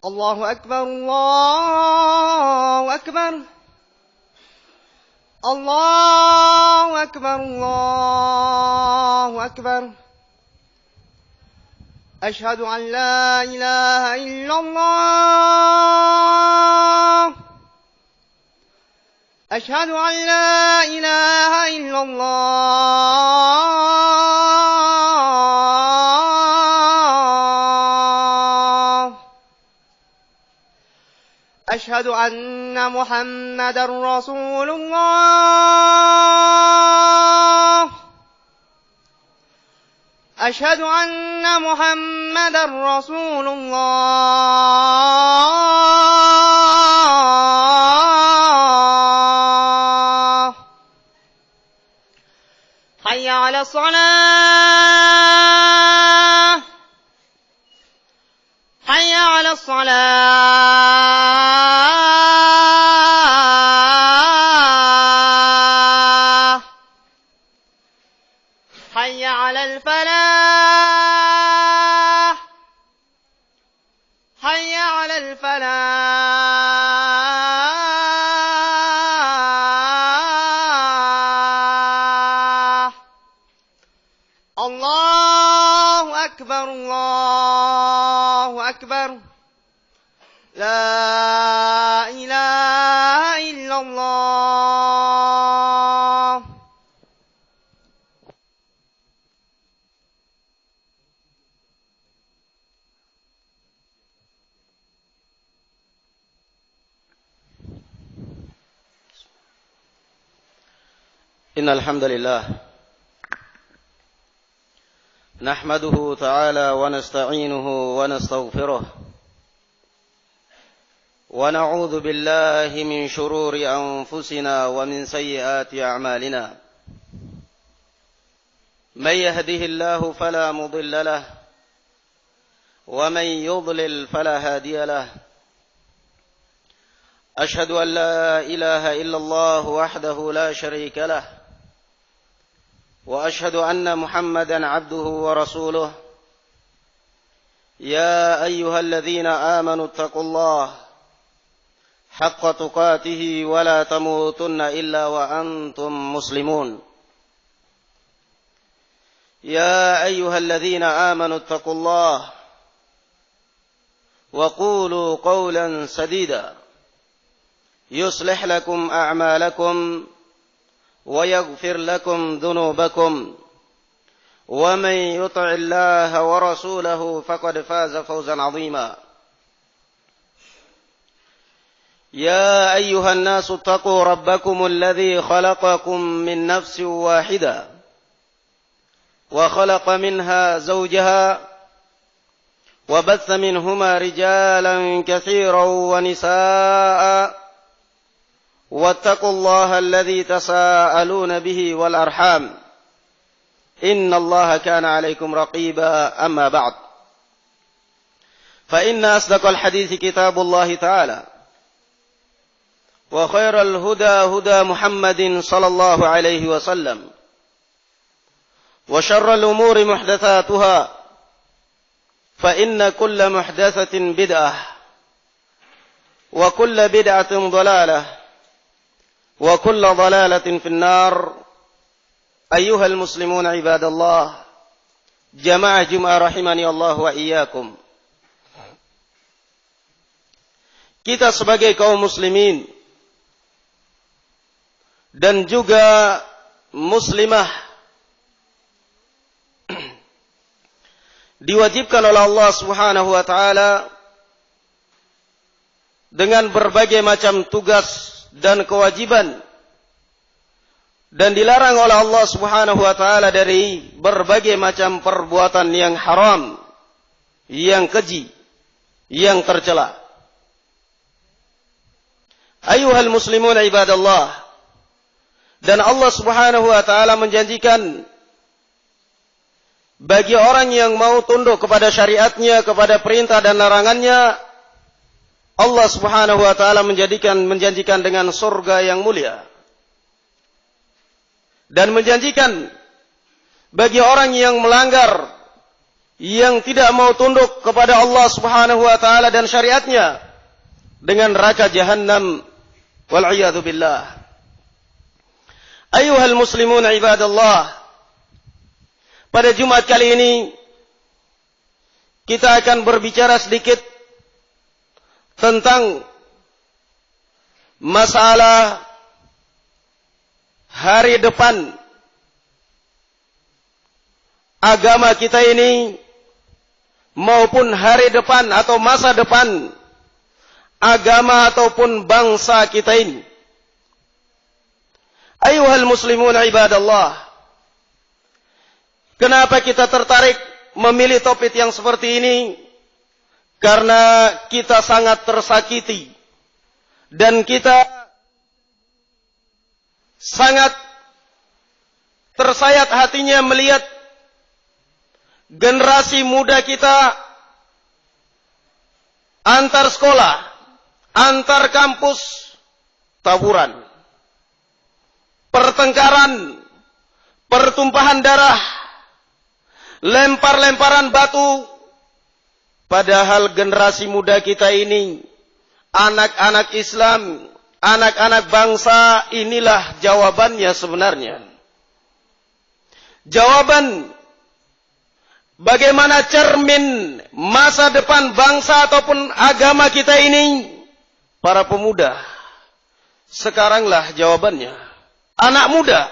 الله أكبر الله أكبر الله أكبر الله أكبر أشهد أن لا إله إلا الله أشهد أن لا إله إلا الله أشهد أن محمدا رسول الله أشهد أن محمدا رسول الله حي على الصلاة حي على الصلاة حي على الفلاح حي على الفلاح الله أكبر الله أكبر لا إله إلا الله إن الحمد لله نحمده تعالى ونستعينه ونستغفره ونعوذ بالله من شرور أنفسنا ومن سيئات أعمالنا من يهده الله فلا مضل له ومن يضلل فلا هادي له أشهد أن لا إله إلا الله وحده لا شريك له وأشهد أن محمدا عبده ورسوله يا أيها الذين آمنوا اتقوا الله حق تقاته ولا تموتن إلا وأنتم مسلمون يا أيها الذين آمنوا اتقوا الله وقولوا قولا سديدا يصلح لكم أعمالكم ويغفر لكم ذنوبكم ومن يطع الله ورسوله فقد فاز فوزا عظيما يا أيها الناس اتقوا ربكم الذي خلقكم من نفس واحدة وخلق منها زوجها وبث منهما رجالا كثيرا ونساء واتقوا الله الذي تساءلون به والأرحام إن الله كان عليكم رقيبا أما بعد فإن أصدق الحديث كتاب الله تعالى وخير الهدى هدى محمد صلى الله عليه وسلم وشر الأمور محدثاتها فإن كل محدثة بدعة وكل بدعة ضلالة وكل ضلالة في النار أيها المسلمون عباد الله جماعة جمعة رحمني الله وإياكم. Kita sebagai kaum muslimin dan juga muslimah diwajibkan oleh Allah Subhanahu wa taala dengan berbagai macam tugas dan kewajiban dan dilarang oleh Allah Subhanahu wa taala dari berbagai macam perbuatan yang haram, yang keji, yang tercela. Ayuhal muslimun ibadallah, dan Allah Subhanahu wa taala menjanjikan bagi orang yang mau tunduk kepada syariatnya, kepada perintah dan larangannya, Allah Subhanahu wa taala menjanjikan dengan surga yang mulia. Dan menjanjikan bagi orang yang melanggar yang tidak mau tunduk kepada Allah Subhanahu wa taala dan syariatnya dengan neraka jahannam wal iyadu billah. Ayuhal muslimun ibadallah, pada Jumat kali ini kita akan berbicara sedikit tentang masalah hari depan agama kita ini, maupun hari depan atau masa depan agama ataupun bangsa kita ini. Ayuhal muslimun ibadallah, kenapa kita tertarik memilih topik yang seperti ini? Karena kita sangat tersakiti dan kita sangat tersayat hatinya melihat generasi muda kita antar sekolah, antar kampus tawuran, pertengkaran, pertumpahan darah, lempar-lemparan batu. Padahal generasi muda kita ini anak-anak Islam, anak-anak bangsa, inilah jawabannya sebenarnya. Jawaban bagaimana cermin masa depan bangsa ataupun agama kita ini, para pemuda. Sekaranglah jawabannya. Anak muda.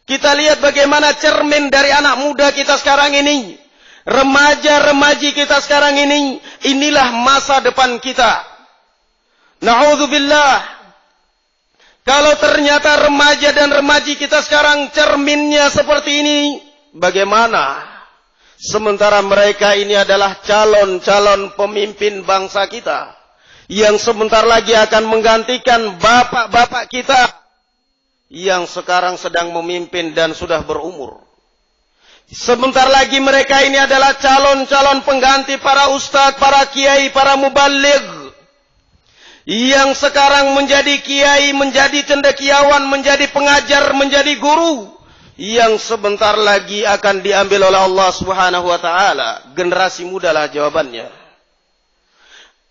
Kita lihat bagaimana cermin dari anak muda kita sekarang ini. Remaja-remaji kita sekarang ini. Inilah masa depan kita. Na'udzubillah. Kalau ternyata remaja dan remaji kita sekarang cerminnya seperti ini, bagaimana? Sementara mereka ini adalah calon-calon pemimpin bangsa kita, yang sebentar lagi akan menggantikan bapak-bapak kita yang sekarang sedang memimpin dan sudah berumur. Sebentar lagi mereka ini adalah calon-calon pengganti para ustadz, para kiai, para mubaligh, yang sekarang menjadi kiai, menjadi cendekiawan, menjadi pengajar, menjadi guru, yang sebentar lagi akan diambil oleh Allah Subhanahu wa taala. Generasi muda lah jawabannya.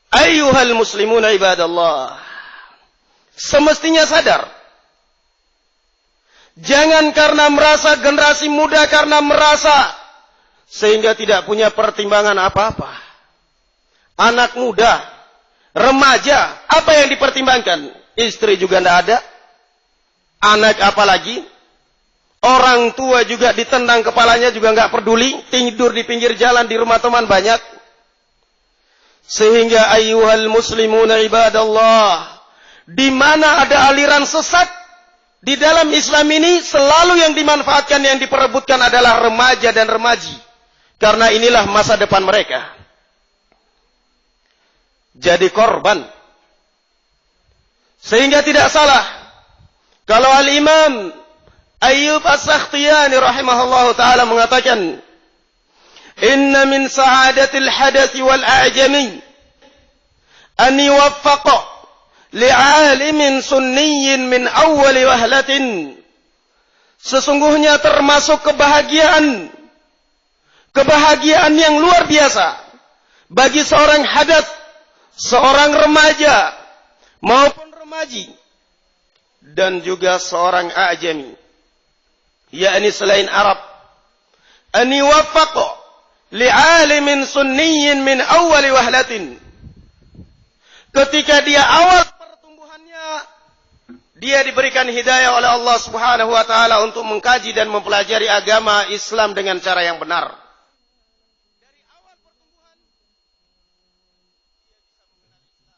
Ayyuhal muslimun ibadallah, semestinya sadar. Jangan karena merasa generasi muda, karena merasa sehingga tidak punya pertimbangan apa-apa. Anak muda, remaja, apa yang dipertimbangkan? Istri juga tidak ada, anak apalagi, orang tua juga ditendang kepalanya juga nggak peduli, tidur di pinggir jalan, di rumah teman banyak. Sehingga ayyuhal muslimuna ibadallah, di mana ada aliran sesat di dalam Islam ini, selalu yang dimanfaatkan, yang diperebutkan adalah remaja dan remaji. Karena inilah masa depan mereka. Jadi korban. Sehingga tidak salah kalau Al-Imam Ayyub As-Sakhtiyani rahimahullahu ta'ala mengatakan, inna min sa'adatil hadathi wal a'jami an yuwaffaqa li'alimin sunniyin min awwali wahlatin. Sesungguhnya termasuk kebahagiaan yang luar biasa bagi seorang hadath, seorang remaja maupun remaji, dan juga seorang a'jami, yakni selain Arab, an yuwaffaqa li'alimin sunniyin min awwali wahlatin. Ketika dia awal pertumbuhannya, dia diberikan hidayah oleh Allah Subhanahu wa taala untuk mengkaji dan mempelajari agama Islam dengan cara yang benar. Dari awal pertumbuhan dia bisa mengenal Islam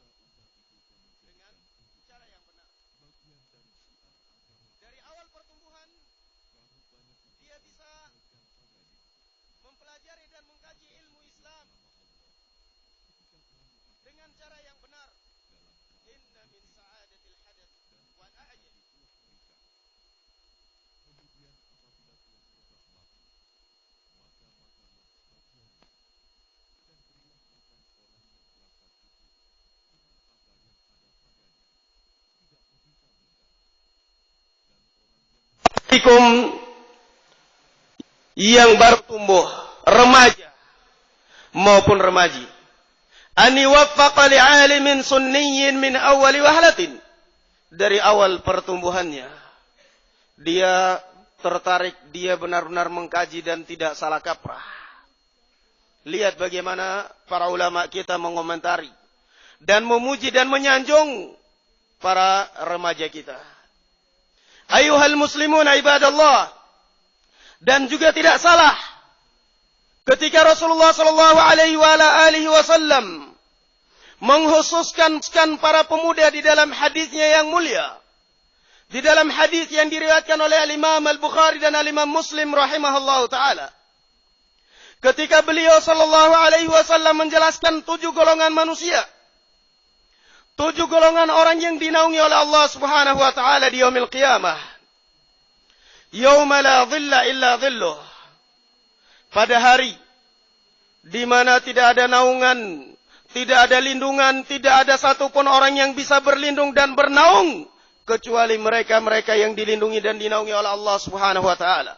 dengan cara yang benar. Dari awal pertumbuhan dia bisa mempelajari dan mengkaji ilmu Islam dengan cara yang benar. Inna min sa'adatil hadath wal a'jam. Kemudian apabila telah rebah mati, maka makanlah sebagiannya, dan berilah makan orang yang telah sakit dengan apa yang ada padanya, tidak meminta-minta. Dan orang yang baru tumbuh, remaja, maupun remaji. An yuwaffaqa li'alimin sunniyyin min awwali wahlatin. Dari awal pertumbuhannya. Dia tertarik, dia benar-benar mengkaji dan tidak salah kaprah. Lihat bagaimana para ulama kita mengomentari dan memuji dan menyanjung para remaja kita. Ayuhal muslimun ibadallah. Dan juga tidak salah ketika Rasulullah sallallahu alaihi wasallam mengkhususkan para pemuda di dalam hadisnya yang mulia. Di dalam hadis yang diriwayatkan oleh Imam Al-Bukhari dan Imam Muslim rahimahullahu taala. Ketika beliau sallallahu alaihi wasallam menjelaskan 7 golongan manusia. 7 golongan orang yang dinaungi oleh Allah Subhanahu wa taala di yaumil qiyamah. Yauma la dhilla illa dhilluh. Pada hari di mana tidak ada naungan, tidak ada lindungan, tidak ada satupun orang yang bisa berlindung dan bernaung kecuali mereka-mereka yang dilindungi dan dinaungi oleh Allah Subhanahu wa taala.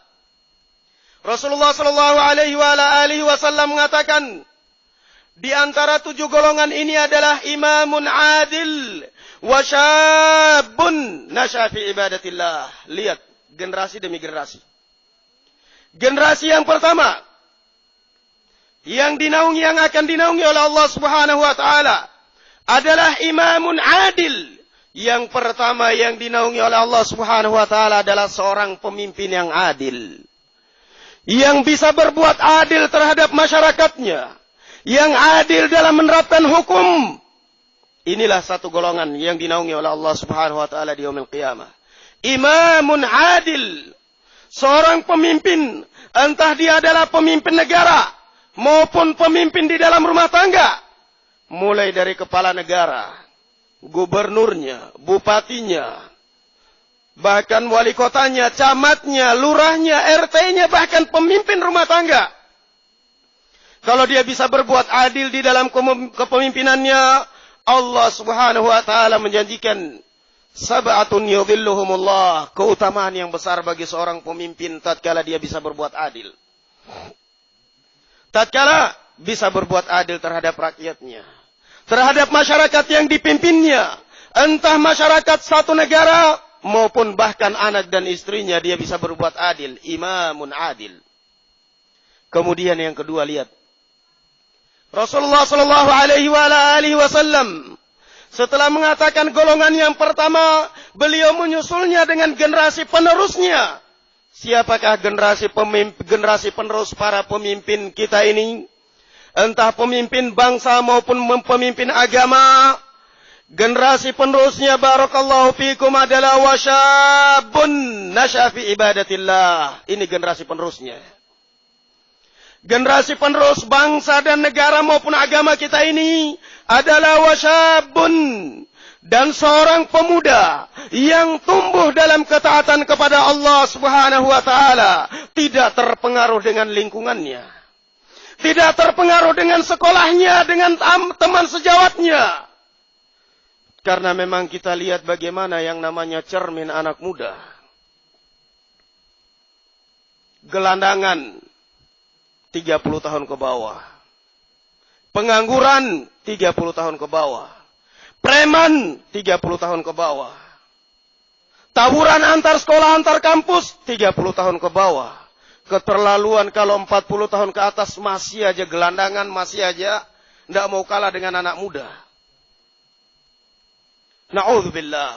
Rasulullah sallallahu alaihi wasallam mengatakan, di antara 7 golongan ini adalah imamun adil wa syabun nasya fi ibadatillah. Lihat generasi demi generasi. Generasi yang pertama yang akan dinaungi oleh Allah Subhanahu wa taala adalah imamun adil. Yang pertama yang dinaungi oleh Allah Subhanahu wa taala adalah seorang pemimpin yang adil. Yang bisa berbuat adil terhadap masyarakatnya. Yang adil dalam menerapkan hukum. Inilah satu golongan yang dinaungi oleh Allah Subhanahu wa taala di yaumil qiyamah. Imamun adil. Seorang pemimpin, entah dia adalah pemimpin negara maupun pemimpin di dalam rumah tangga. Mulai dari kepala negara, gubernurnya, bupatinya, bahkan wali kotanya, camatnya, lurahnya, RT-nya, bahkan pemimpin rumah tangga. Kalau dia bisa berbuat adil di dalam kepemimpinannya, Allah Subhanahu wa taala menjanjikan sab'atun yudhilluhumullah, keutamaan yang besar bagi seorang pemimpin tatkala dia bisa berbuat adil. Tatkala bisa berbuat adil terhadap rakyatnya, terhadap masyarakat yang dipimpinnya, entah masyarakat satu negara maupun bahkan anak dan istrinya, dia bisa berbuat adil. Imamun adil. Kemudian yang kedua, lihat Rasulullah sallallahu alaihi wasallam setelah mengatakan golongan yang pertama, beliau menyusulnya dengan generasi penerusnya. Siapakah generasi penerus para pemimpin kita ini? Entah pemimpin bangsa maupun pemimpin agama. Generasi penerusnya barakallahu fikum adalah wasyabun nasya fi ibadatillah. Ini generasi penerusnya. Generasi penerus bangsa dan negara maupun agama kita ini adalah wasyabun, dan seorang pemuda yang tumbuh dalam ketaatan kepada Allah Subhanahu wa taala, tidak terpengaruh dengan lingkungannya, tidak terpengaruh dengan sekolahnya, dengan teman sejawatnya. Karena memang kita lihat bagaimana yang namanya cermin anak muda. Gelandangan 30 tahun ke bawah. Pengangguran 30 tahun ke bawah. Preman 30 tahun ke bawah. Tawuran antar sekolah antar kampus 30 tahun ke bawah. Keterlaluan kalau 40 tahun ke atas masih aja gelandangan, masih aja tidak mau kalah dengan anak muda. Na'udzubillah.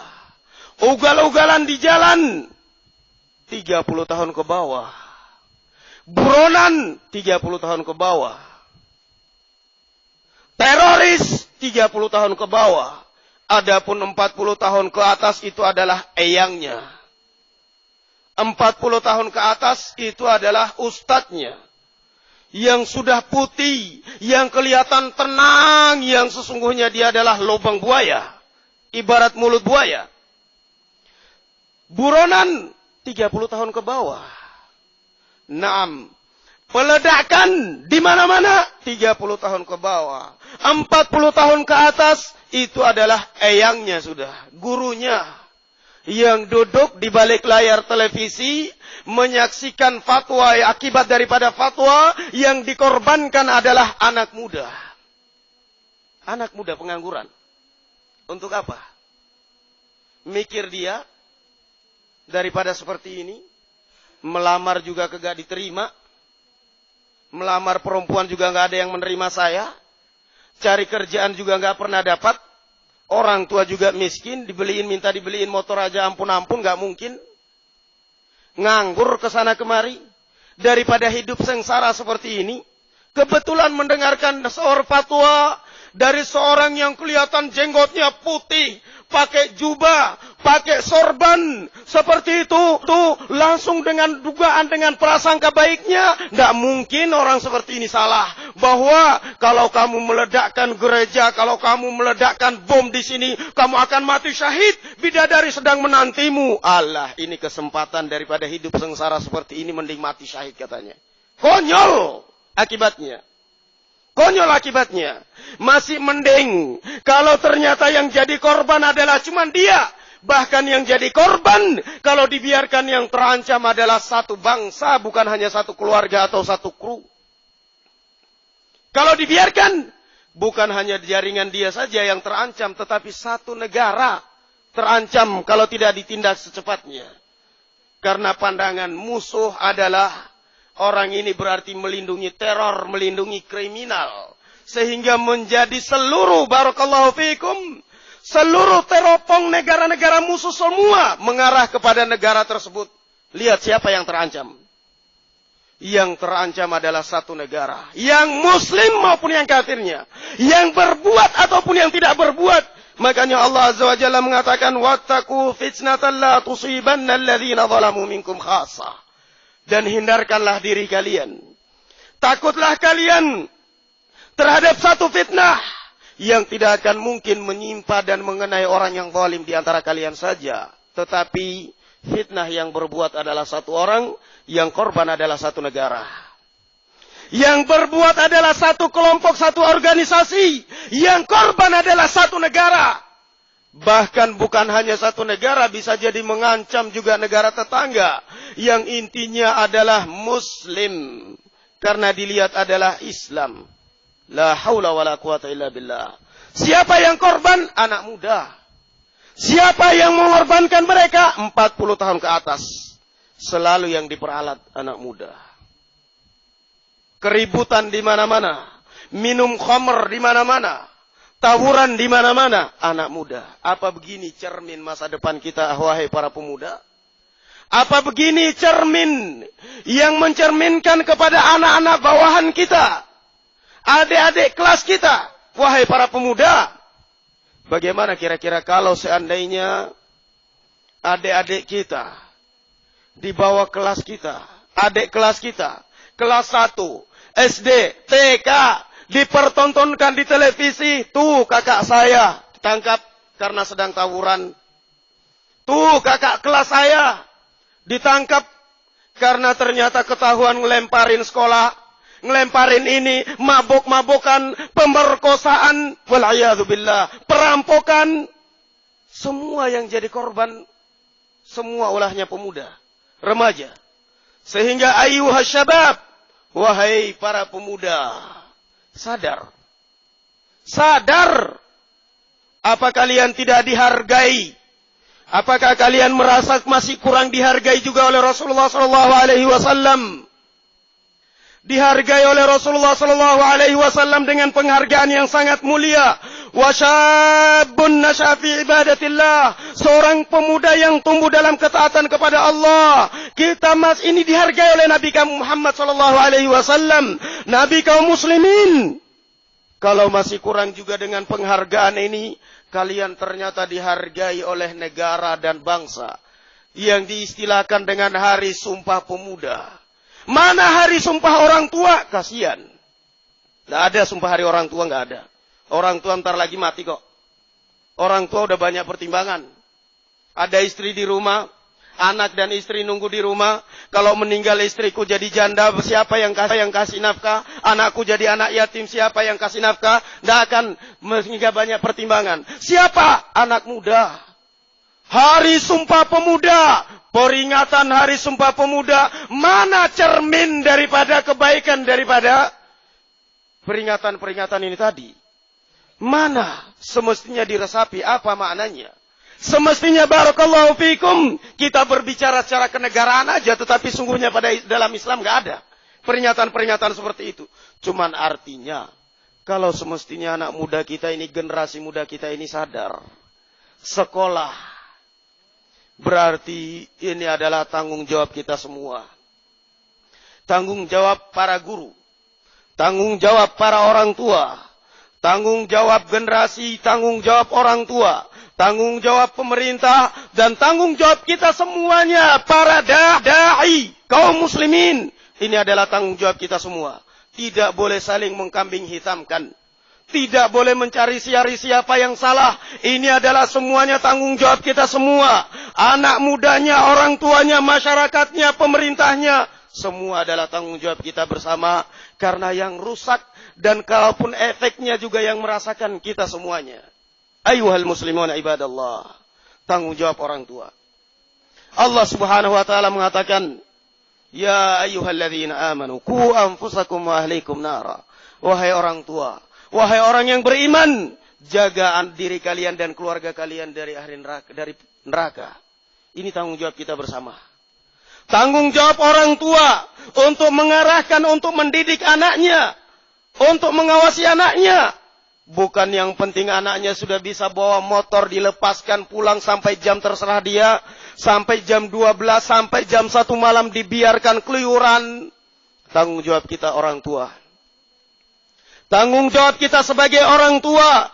Ugal-ugalan di jalan 30 tahun ke bawah. Buronan 30 tahun ke bawah. Teroris 30 tahun ke bawah. Adapun 40 tahun ke atas itu adalah eyangnya. 40 tahun ke atas itu adalah ustadznya. Yang sudah putih, yang kelihatan tenang, yang sesungguhnya dia adalah lubang buaya. Ibarat mulut buaya. Buronan 30 tahun ke bawah. Naam. Peledakan di mana-mana 30 tahun ke bawah. 40 tahun ke atas itu adalah eyangnya sudah, gurunya. yang duduk di balik layar televisi menyaksikan fatwa, akibat daripada fatwa yang dikorbankan adalah anak muda. Anak muda pengangguran. Untuk apa? Mikir dia daripada seperti ini, melamar juga kagak diterima, melamar perempuan juga nggak ada yang menerima saya, cari kerjaan juga nggak pernah dapat, orang tua juga miskin, minta dibeliin motor aja ampun-ampun nggak mungkin, nganggur kesana kemari, daripada hidup sengsara seperti ini. Kebetulan mendengarkan seorang fatwa dari seorang yang kelihatan jenggotnya putih, pakai jubah, pakai sorban, seperti itu, tuh langsung dengan dugaan, dengan prasangka baiknya, tidak mungkin orang seperti ini salah. Bahwa kalau kamu meledakkan gereja, kalau kamu meledakkan bom di sini, kamu akan mati syahid. Bidadari sedang menantimu. Allah, ini kesempatan daripada hidup sengsara seperti ini, mending mati syahid katanya. Konyol akibatnya. Konyol akibatnya. Masih mending kalau ternyata yang jadi korban adalah cuma dia. Bahkan yang jadi korban, kalau dibiarkan yang terancam adalah satu bangsa, bukan hanya satu keluarga atau satu kru. Kalau dibiarkan, bukan hanya jaringan dia saja yang terancam, tetapi satu negara terancam kalau tidak ditindak secepatnya. Karena pandangan musuh adalah orang ini berarti melindungi teror, melindungi kriminal. Sehingga menjadi seluruh, barakallahu fikum, seluruh teropong negara-negara musuh semua mengarah kepada negara tersebut. Lihat siapa yang terancam. Yang terancam adalah satu negara. Yang muslim maupun yang kafirnya. Yang berbuat ataupun yang tidak berbuat. Makanya Allah Azza wa Jalla mengatakan, wattaqu fitnatan la tusibanna alladhina zalamu minkum khassa. Dan hindarkanlah diri kalian. Takutlah kalian terhadap satu fitnah yang tidak akan mungkin menimpa dan mengenai orang yang zalim di antara kalian saja. Tetapi fitnah yang berbuat adalah satu orang, yang korban adalah satu negara. Yang berbuat adalah satu kelompok, satu organisasi. Yang korban adalah satu negara. Bahkan bukan hanya satu negara, bisa jadi mengancam juga negara tetangga. Yang intinya adalah Muslim. Karena dilihat adalah Islam. La haula wa la quwata illa billah. Siapa yang korban? Anak muda. Siapa yang mengorbankan mereka? 40 tahun ke atas. Selalu yang diperalat anak muda. Keributan di mana-mana. Minum khamr di mana-mana. Tawuran di mana-mana, anak muda. Apa begini cermin masa depan kita, wahai para pemuda? Apa begini cermin yang mencerminkan kepada anak-anak bawahan kita, adik-adik kelas kita, wahai para pemuda? Bagaimana kira-kira kalau seandainya adik-adik kita di bawah kelas kita, adik kelas kita, kelas 1, SD, TK, dipertontonkan di televisi, tuh kakak saya ditangkap karena sedang tawuran. Tuh kakak kelas saya ditangkap karena ternyata ketahuan ngelemparin sekolah, ngelemparin ini, mabok-mabokan, pemerkosaan, wal'iyadzubillah, perampokan. Semua yang jadi korban, semua ulahnya pemuda, remaja. Sehingga ayyuhas syabab, wahai para pemuda, sadar. Sadar. Apa kalian tidak dihargai? Apakah kalian merasa masih kurang dihargai juga oleh Rasulullah sallallahu alaihi wasallam? Dihargai oleh Rasulullah sallallahu alaihi wasallam dengan penghargaan yang sangat mulia. Wa syabun nasya fi ibadatillah. Seorang pemuda yang tumbuh dalam ketaatan kepada Allah. Kita ini dihargai oleh Nabi kaum Muhammad sallallahu alaihi wasallam. Nabi kaum muslimin. Kalau masih kurang juga dengan penghargaan ini, kalian ternyata dihargai oleh negara dan bangsa yang diistilahkan dengan Hari Sumpah Pemuda. Mana hari sumpah orang tua? Kasihan. Tidak ada sumpah hari orang tua, nggak ada. Orang tua ntar lagi mati kok. Orang tua udah banyak pertimbangan. Ada istri di rumah, anak dan istri nunggu di rumah. Kalau meninggal istriku jadi janda, siapa yang kasih nafkah? Anakku jadi anak yatim, siapa yang kasih nafkah? Tidak akan, sehingga banyak pertimbangan. Siapa? Anak muda. Hari Sumpah Pemuda, peringatan Hari Sumpah Pemuda, mana cermin daripada kebaikan daripada peringatan-peringatan ini tadi? Mana semestinya diresapi, apa maknanya? Semestinya barakallahu fikum kita berbicara secara kenegaraan aja, tetapi sungguhnya pada dalam Islam nggak ada peringatan-peringatan seperti itu. Cuman artinya kalau semestinya anak muda kita ini, generasi muda kita ini sadar sekolah, berarti ini adalah tanggung jawab kita semua. Tanggung jawab para guru, tanggung jawab para orang tua, tanggung jawab generasi, tanggung jawab orang tua, tanggung jawab pemerintah, dan tanggung jawab kita semuanya, para da'i, kaum muslimin. Ini adalah tanggung jawab kita semua. Tidak boleh saling mengkambing hitamkan. Tidak boleh mencari siapa yang salah. Ini adalah semuanya tanggung jawab kita semua. Anak mudanya, orang tuanya, masyarakatnya, pemerintahnya. Semua adalah tanggung jawab kita bersama. Karena yang rusak dan kalaupun efeknya juga yang merasakan kita semuanya. Ayuhal muslimun ibadallah. Tanggung jawab orang tua. Allah subhanahu wa ta'ala mengatakan, ya ayyuhalladzina amanu qu anfusakum wa ahlikum nara. Wahai orang tua, wahai orang yang beriman, jaga diri kalian dan keluarga kalian dari neraka. Ini tanggung jawab kita bersama. Tanggung jawab orang tua untuk mengarahkan, untuk mendidik anaknya, untuk mengawasi anaknya. Bukan yang penting anaknya sudah bisa bawa motor, dilepaskan pulang sampai jam terserah dia. Sampai jam 12, sampai jam 1 malam dibiarkan keluyuran. Tanggung jawab kita orang tua. Tanggung jawab kita sebagai orang tua.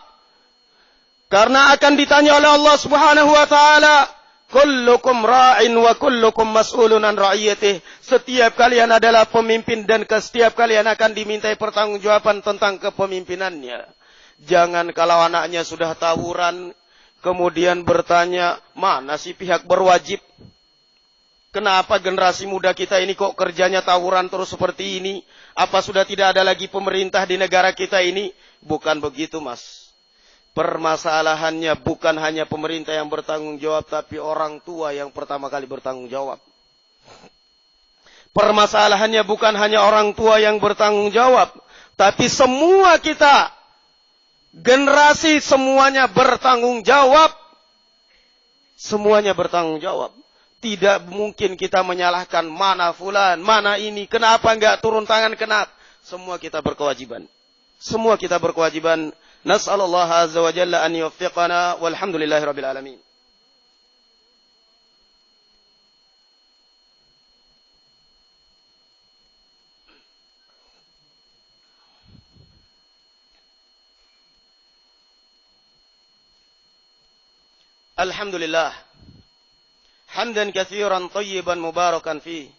Karena akan ditanya oleh Allah subhanahu wa ta'ala. Kullukum ra'in wa kullukum mas'ulun an ra'iyatih. Setiap kalian adalah pemimpin dan setiap kalian akan dimintai pertanggungjawaban tentang kepemimpinannya. Jangan kalau anaknya sudah tawuran, kemudian bertanya, mana sih pihak berwajib? Kenapa generasi muda kita ini kok kerjanya tawuran terus seperti ini? Apa sudah tidak ada lagi pemerintah di negara kita ini? Bukan begitu, Mas. Permasalahannya bukan hanya pemerintah yang bertanggung jawab, tapi orang tua yang pertama kali bertanggung jawab. Permasalahannya bukan hanya orang tua yang bertanggung jawab, tapi semua kita, generasi semuanya bertanggung jawab. Semuanya bertanggung jawab. Tidak mungkin kita menyalahkan mana fulan, mana ini, kenapa enggak turun tangan, kenapa. Semua kita berkewajiban. Semua kita berkewajiban. Nas'alullah azza wa jalla an yuwaffiqana walhamdulillahi rabbil alamin. Alhamdulillah. Hamdan katsiran tayyiban mubarakan fihi.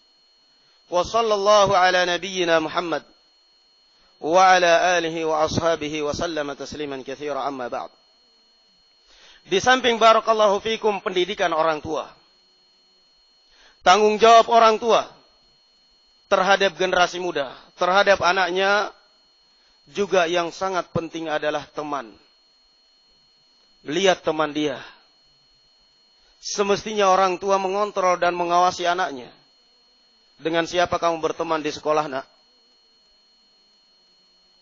Wa sallallahu ala nabiyyina Muhammad wa ala alihi wa ashabihi wa sallama tasliman katsiran amma ba'd. Di samping barakallahu fikum pendidikan orang tua, tanggung jawab orang tua terhadap generasi muda, terhadap anaknya, juga yang sangat penting adalah teman. Lihat teman dia. Semestinya orang tua mengontrol dan mengawasi anaknya. Dengan siapa kamu berteman di sekolah, nak?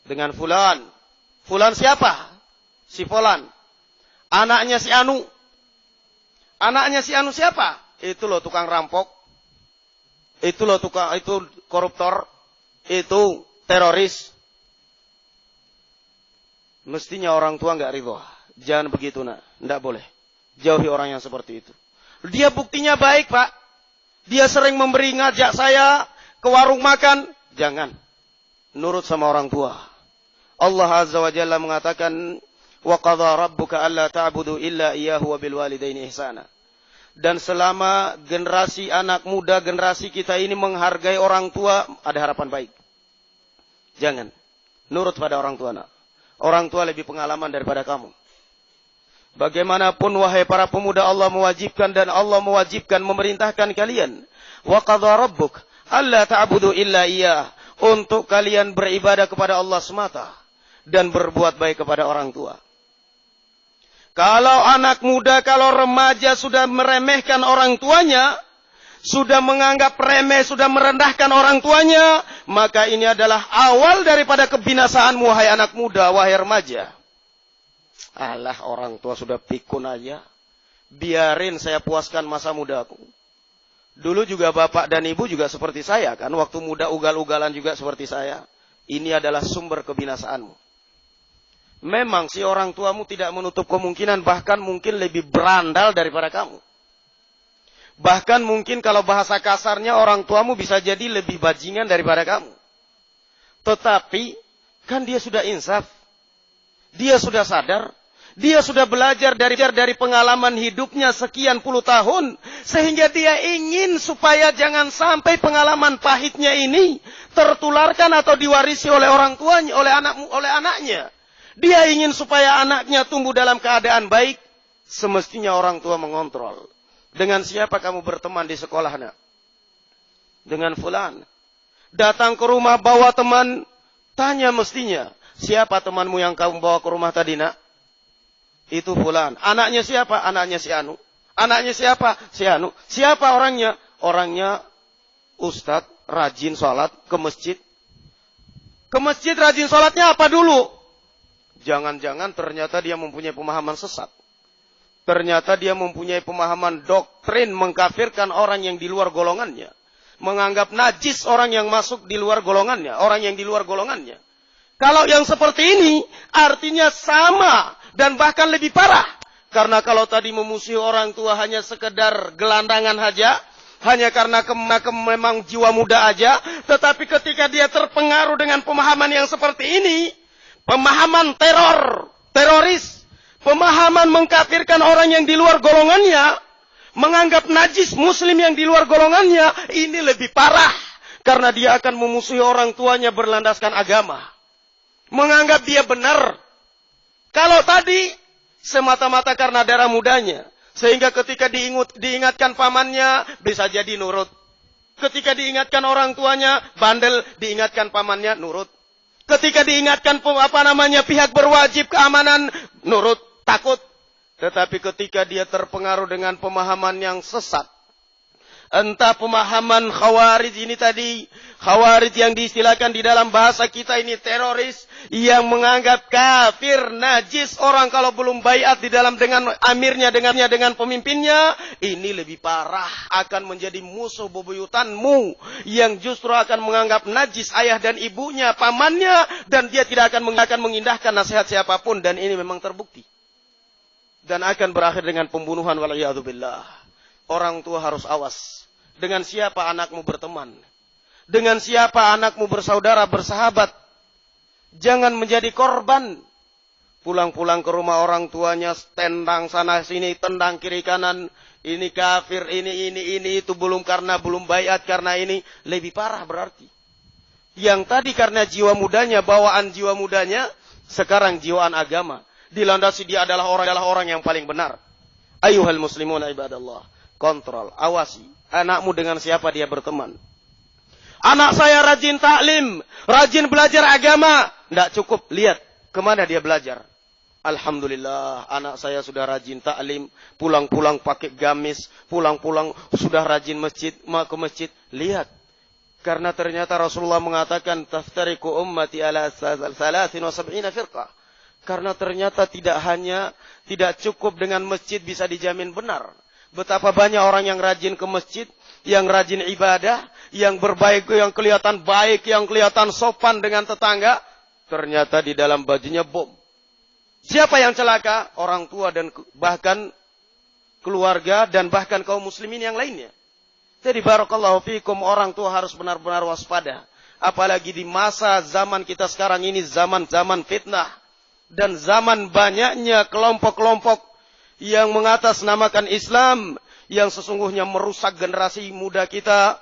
Dengan fulan. Fulan siapa? Si fulan. Anaknya si Anu. Anaknya si Anu siapa? Itu loh tukang rampok. Itu loh itu koruptor. Itu teroris. Mestinya orang tua enggak ridho. Jangan begitu, nak. Enggak boleh. Jauhi orang yang seperti itu. Dia buktinya baik, Pak. Dia sering memberi, ngajak saya ke warung makan. Jangan. Nurut sama orang tua. Allah Azza wa Jalla mengatakan, wa qadha rabbuka alla ta'budu illa iyyahu wa bil walidaini ihsana. Dan selama generasi anak muda, generasi kita ini menghargai orang tua, ada harapan baik. Jangan. Nurut pada orang tua, nak. Orang tua lebih pengalaman daripada kamu. Bagaimanapun wahai para pemuda, Allah mewajibkan dan Allah mewajibkan memerintahkan kalian. Wa qadha rabbuk alla ta'budu illa iyyah. Untuk kalian beribadah kepada Allah semata dan berbuat baik kepada orang tua. Kalau anak muda, kalau remaja sudah meremehkan orang tuanya, sudah menganggap remeh, sudah merendahkan orang tuanya, maka ini adalah awal daripada kebinasaanmu, wahai anak muda, wahai remaja. Alah, orang tua sudah pikun aja. Biarin saya puaskan masa mudaku. Dulu juga bapak dan ibu juga seperti saya kan. Waktu muda ugal-ugalan juga seperti saya. Ini adalah sumber kebinasaanmu. Memang si orang tuamu tidak menutup kemungkinan, bahkan mungkin lebih berandal daripada kamu. Bahkan mungkin kalau bahasa kasarnya orang tuamu bisa jadi lebih bajingan daripada kamu. Tetapi kan dia sudah insaf. Dia sudah sadar. Dia sudah belajar dari pengalaman hidupnya sekian puluh tahun. Sehingga dia ingin supaya jangan sampai pengalaman pahitnya ini tertularkan atau diwarisi oleh orang tuanya, oleh anaknya. Dia ingin supaya anaknya tumbuh dalam keadaan baik. Semestinya orang tua mengontrol. Dengan siapa kamu berteman di sekolah, nak? Dengan fulan. Datang ke rumah bawa teman, tanya mestinya, siapa temanmu yang kamu bawa ke rumah tadi, nak? Itu fulan. Anaknya siapa? Anaknya si Anu. Anaknya siapa? Si Anu. Siapa orangnya? Orangnya ustadz, rajin sholat, ke masjid. Ke masjid rajin sholatnya apa dulu? Jangan-jangan ternyata dia mempunyai pemahaman sesat. Ternyata dia mempunyai pemahaman doktrin mengkafirkan orang yang di luar golongannya. Menganggap najis orang yang masuk di luar golongannya. Orang yang di luar golongannya. Kalau yang seperti ini artinya sama dan bahkan lebih parah. Karena kalau tadi memusuhi orang tua hanya sekedar gelandangan saja, hanya karena memang jiwa muda aja, tetapi ketika dia terpengaruh dengan pemahaman yang seperti ini, pemahaman teroris, pemahaman mengkafirkan orang yang di luar golongannya, menganggap najis muslim yang di luar golongannya, ini lebih parah. Karena dia akan memusuhi orang tuanya berlandaskan agama. Menganggap dia benar. Kalau tadi semata-mata karena darah mudanya. Sehingga ketika diingatkan pamannya, bisa jadi nurut. Ketika diingatkan orang tuanya, bandel, diingatkan pamannya, nurut. Ketika diingatkan pihak berwajib keamanan, nurut, takut. Tetapi ketika dia terpengaruh dengan pemahaman yang sesat, entah pemahaman khawarij ini tadi, khawarij yang diistilahkan di dalam bahasa kita ini teroris, yang menganggap kafir, najis orang kalau belum baiat di dalam dengan amirnya, dengan pemimpinnya, ini lebih parah, akan menjadi musuh bebuyutanmu, yang justru akan menganggap najis ayah dan ibunya, pamannya, dan dia tidak akan mengindahkan nasihat siapapun, dan ini memang terbukti. Dan akan berakhir dengan pembunuhan, waliyadzubillah. Orang tua harus awas. Dengan siapa anakmu berteman. Dengan siapa anakmu bersaudara, bersahabat. Jangan menjadi korban. Pulang-pulang ke rumah orang tuanya, tendang sana sini, tendang kiri kanan. Ini kafir, ini itu belum baiat karena ini. Lebih parah berarti. Yang tadi karena jiwa mudanya, bawaan jiwa mudanya, sekarang jiwaan agama. Dilandasi dia adalah orang yang paling benar. Ayuhal muslimun ibadallah. Kontrol, awasi anakmu dengan siapa dia berteman. Anak saya rajin taklim, rajin belajar agama. Tidak cukup, lihat kemana dia belajar. Alhamdulillah, anak saya sudah rajin taklim, pulang-pulang pakai gamis, pulang-pulang sudah rajin ke masjid. Lihat, karena ternyata Rasulullah mengatakan taftariku ummati ala 73 firqah. Karena ternyata tidak cukup dengan masjid bisa dijamin benar. Betapa banyak orang yang rajin ke masjid, yang rajin ibadah, yang berbaik, yang kelihatan baik, yang kelihatan sopan dengan tetangga. Ternyata di dalam bajunya bom. Siapa yang celaka? Orang tua dan bahkan keluarga dan bahkan kaum muslimin yang lainnya. Jadi barakallahu fikum, orang tua harus benar-benar waspada. Apalagi di masa zaman kita sekarang ini, zaman fitnah. Dan zaman banyaknya kelompok-kelompok yang mengatasnamakan Islam, yang sesungguhnya merusak generasi muda kita.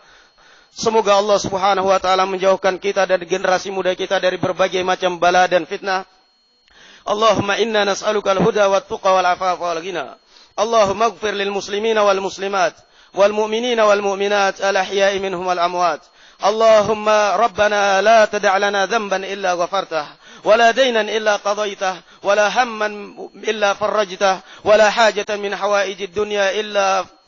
Semoga Allah subhanahu wa ta'ala menjauhkan kita dan generasi muda kita dari berbagai macam bala dan fitnah. Allahumma inna nas'aluka al-huda wa tuqa wal afafa wal ghina. Allahumma ighfir lil muslimina wal muslimat wal mu'minina wal mu'minat al ahya'i minhum wal amwat. Allahumma rabbana la tada' lana dhanban illa ghafartah ولا دينا إلا قضيته ولا هما إلا فرجته ولا حاجة من حوائج الدنيا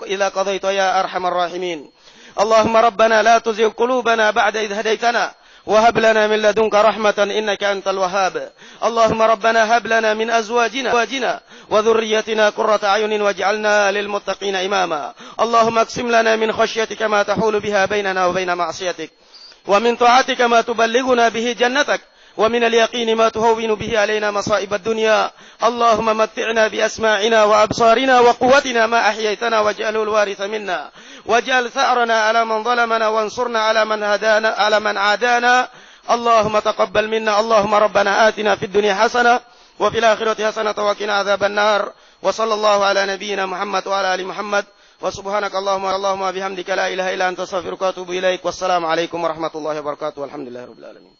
إلا قضيت يا أرحم الراحمين. اللهم ربنا لا تزغ قلوبنا بعد إذ هديتنا وهب لنا من لدنك رحمة إنك أنت الوهاب. اللهم ربنا هب لنا من أزواجنا وذريتنا قرة أعين واجعلنا للمتقين إماما. اللهم اقسم لنا من خشيتك ما تحول بها بيننا وبين معصيتك، ومن طاعتك ما تبلغنا به جنتك، ومن اليقين ما تهون به علينا مصائب الدنيا. اللهم متعنا بأسماعنا وأبصارنا وقوتنا ما أحييتنا واجعله الوارث منا، واجعل ثأرنا على من ظلمنا وانصرنا على من عادانا. اللهم تقبل منا. اللهم ربنا آتنا في الدنيا حسنة وفي الآخرة حسنة وقنا عذاب النار. وصلى الله على نبينا محمد وعلى آل محمد. وسبحانك اللهم وبحمدك لا إله إلا أنت أستغفرك وأتوب إليك. والسلام عليكم ورحمة الله وبركاته. والحمد لله رب العالمين.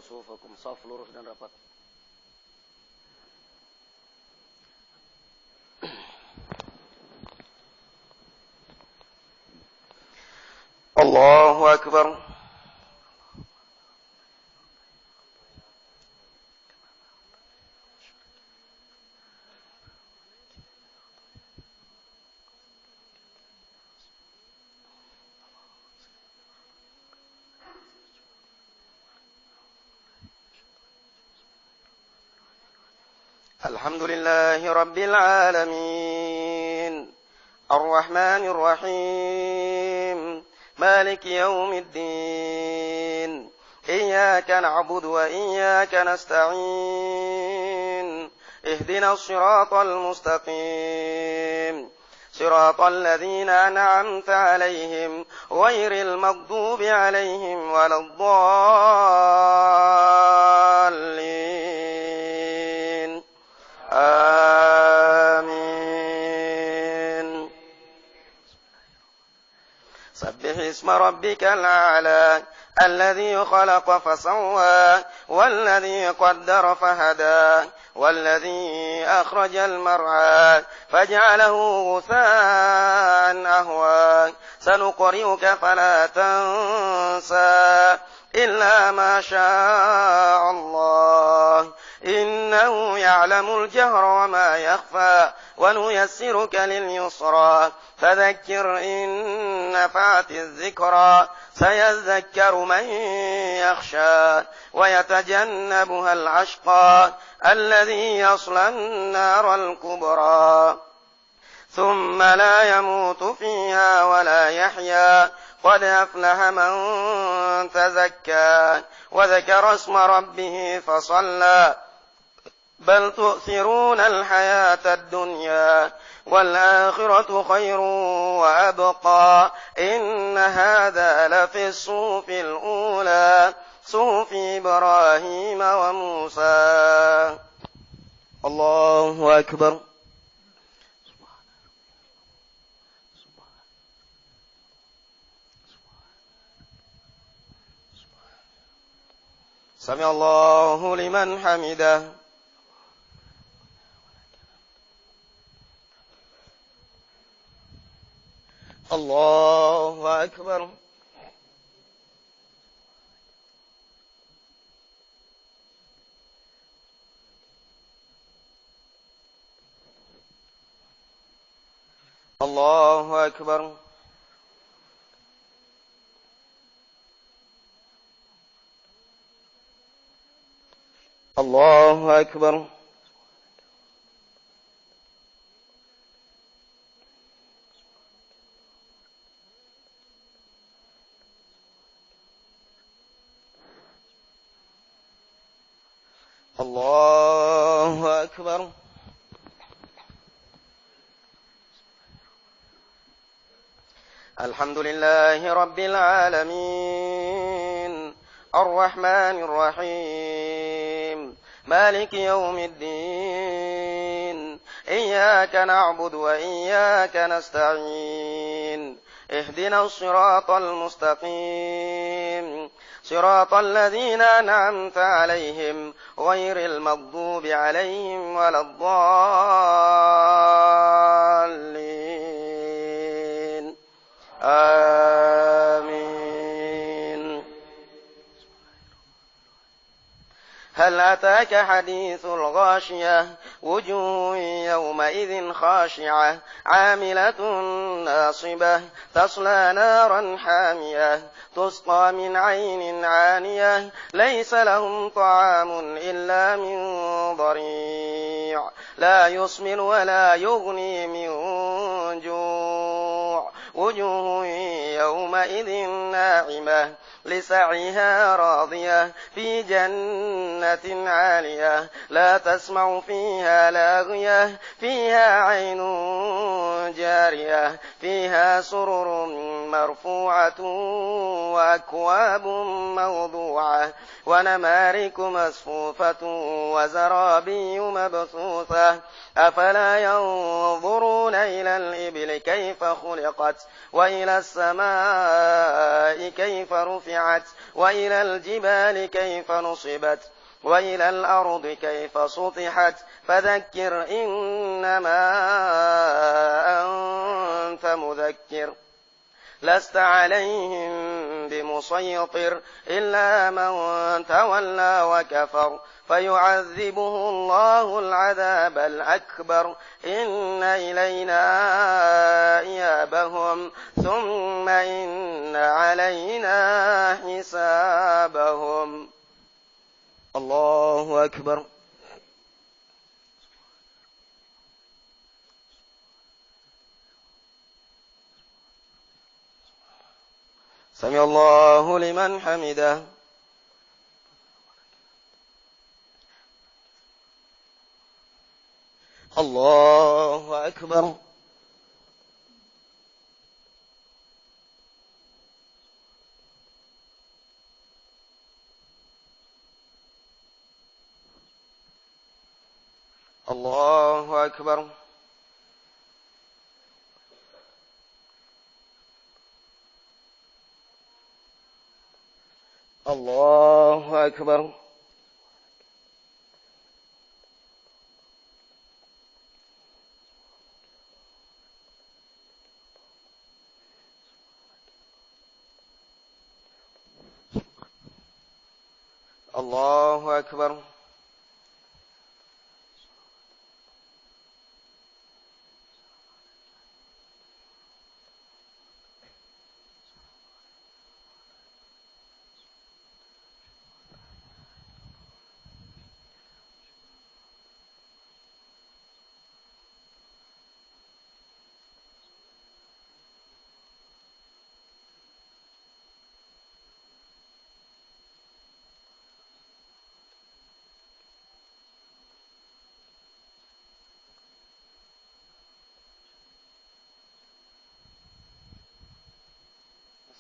Sufukum saf lurus dan rapat. Allahu Akbar. الحمد لله رب العالمين الرحمن الرحيم مالك يوم الدين إياك نعبد وإياك نستعين اهدنا الصراط المستقيم صراط الذين أنعمت عليهم غير المغضوب عليهم ولا الضالين. آمين. سبح اسم ربك الأعلى الذي خلق فسوى والذي قدر فهدى والذي أخرج المرعى فجعله غثاء أهوى سنقرئك فلا تنسى إلا ما شاء الله إنه يعلم الجهر وما يخفى ونيسرك لليسرى فذكر إن نفعت الذكرى سيذكر من يخشى ويتجنبها الأشقى الذي يصلى النار الكبرى ثم لا يموت فيها ولا يحيا قد أفلح من تزكى وذكر اسم ربه فصلى بل تؤثرون الحياة الدنيا والآخرة خير وأبقى إن هذا لفي الصحف الأولى صحف إبراهيم وموسى. الله أكبر. سمع الله لمن حمده. الله أكبر. الله أكبر. الله أكبر. الله أكبر. الحمد لله رب العالمين الرحمن الرحيم مالك يوم الدين إياك نعبد وإياك نستعين اهدنا الصراط المستقيم صراط الذين أنعمت عليهم غير المغضوب عليهم ولا الضالين آمين. هل أتاك حديث الغاشية وجوه يومئذ خاشعة عاملة ناصبة تصلى نارا حامية تسقى من عين عانية ليس لهم طعام إلا من ضريع لا يسمن ولا يغني من جوع وجوه يومئذ ناعمة لسعيها راضية في جنة عالية لا تسمع فيها لاغية فيها عين جارية فيها سرر مرفوعة وأكواب موضوعة ونمارك مصفوفة وزرابي مبثوثة أفلا ينظرون إلى الإبل كيف خلقت وإلى السماء كيف رفعت وإلى الجبال كيف نصبت وإلى الأرض كيف سطحت فذكر إنما أنت مذكر لست عليهم بمسيطر إلا من تولى وكفر فيعذبه الله العذاب الأكبر إن إلينا إيابهم ثم إن علينا حسابهم. الله أكبر. سمع الله لمن حمده. الله أكبر. الله أكبر. الله أكبر. الله أكبر.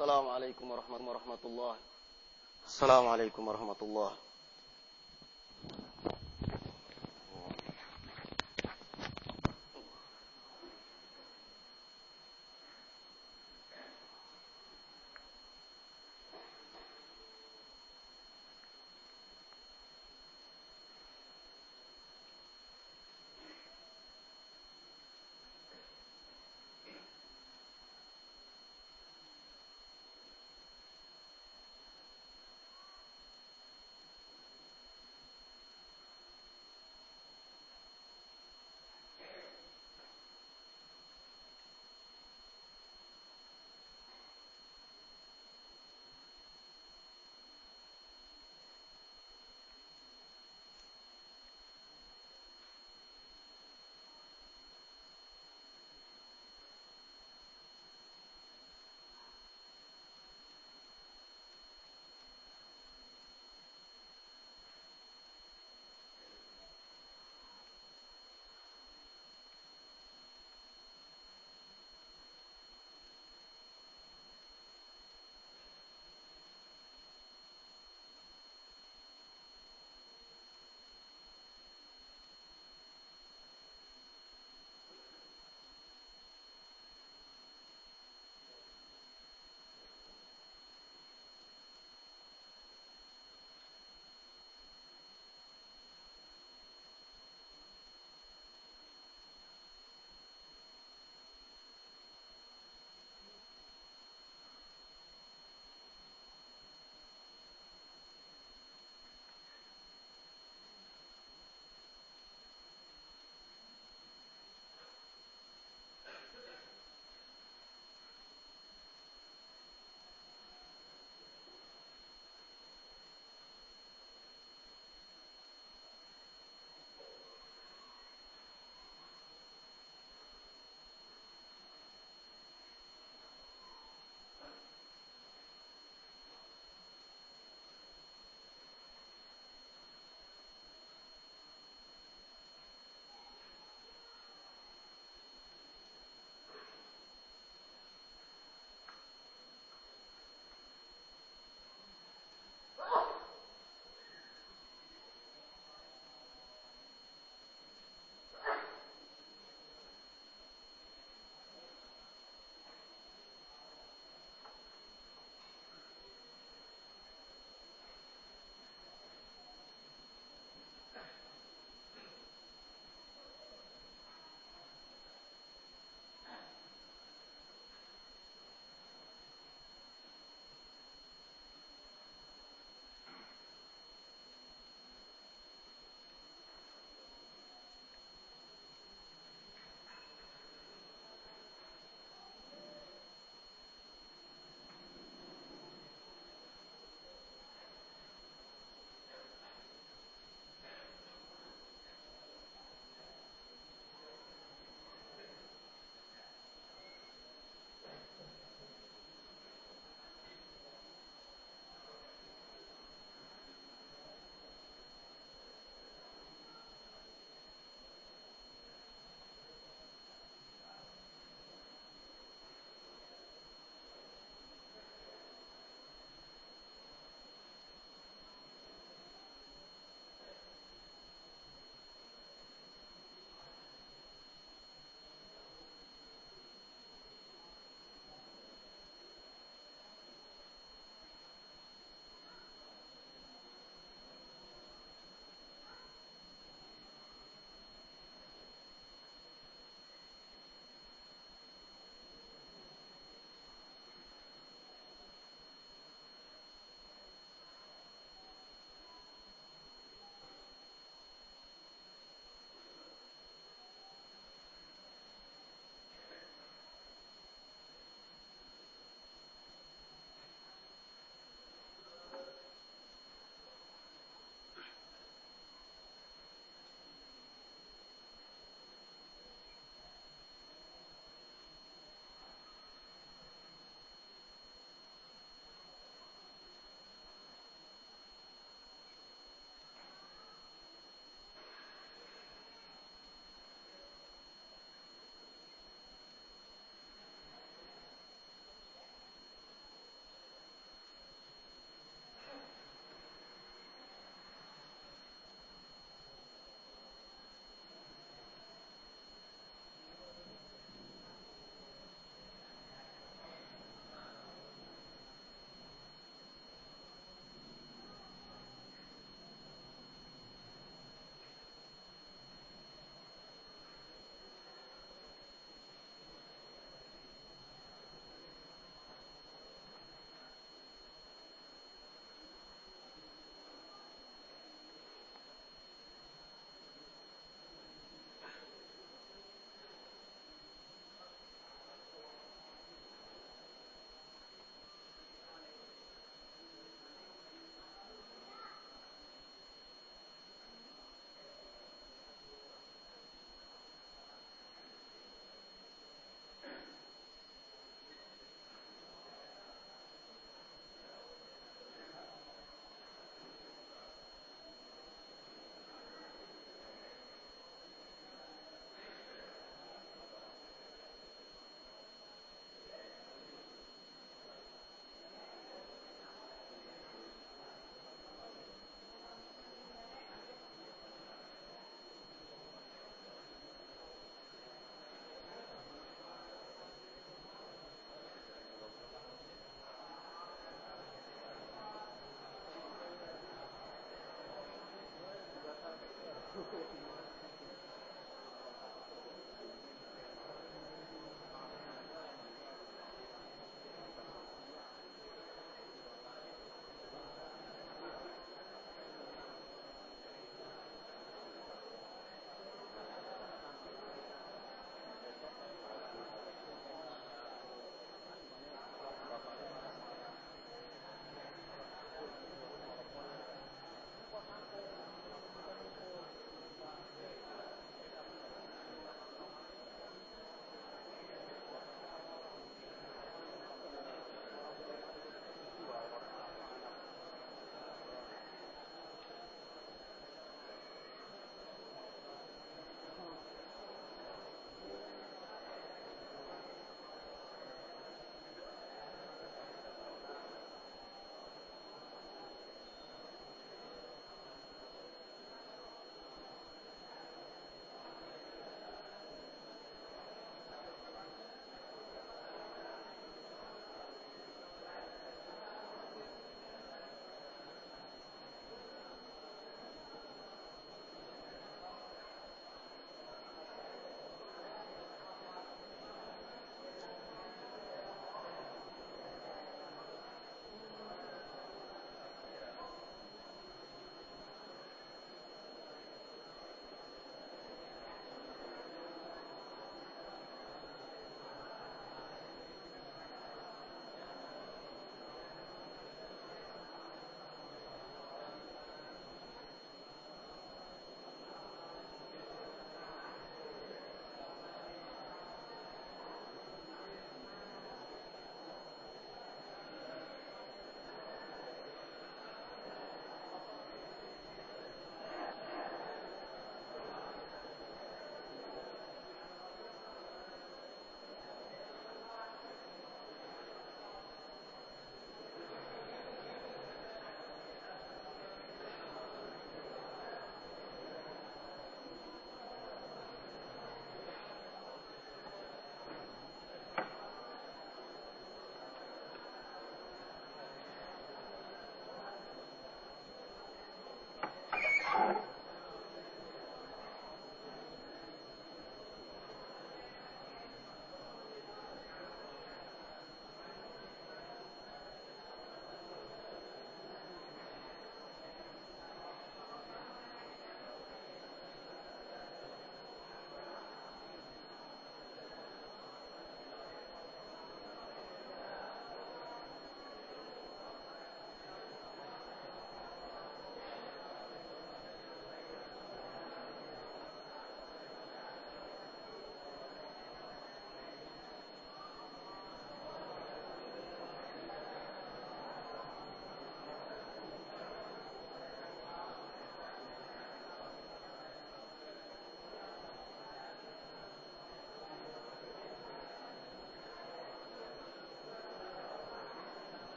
السلام عليكم ورحمة الله. السلام عليكم ورحمة الله.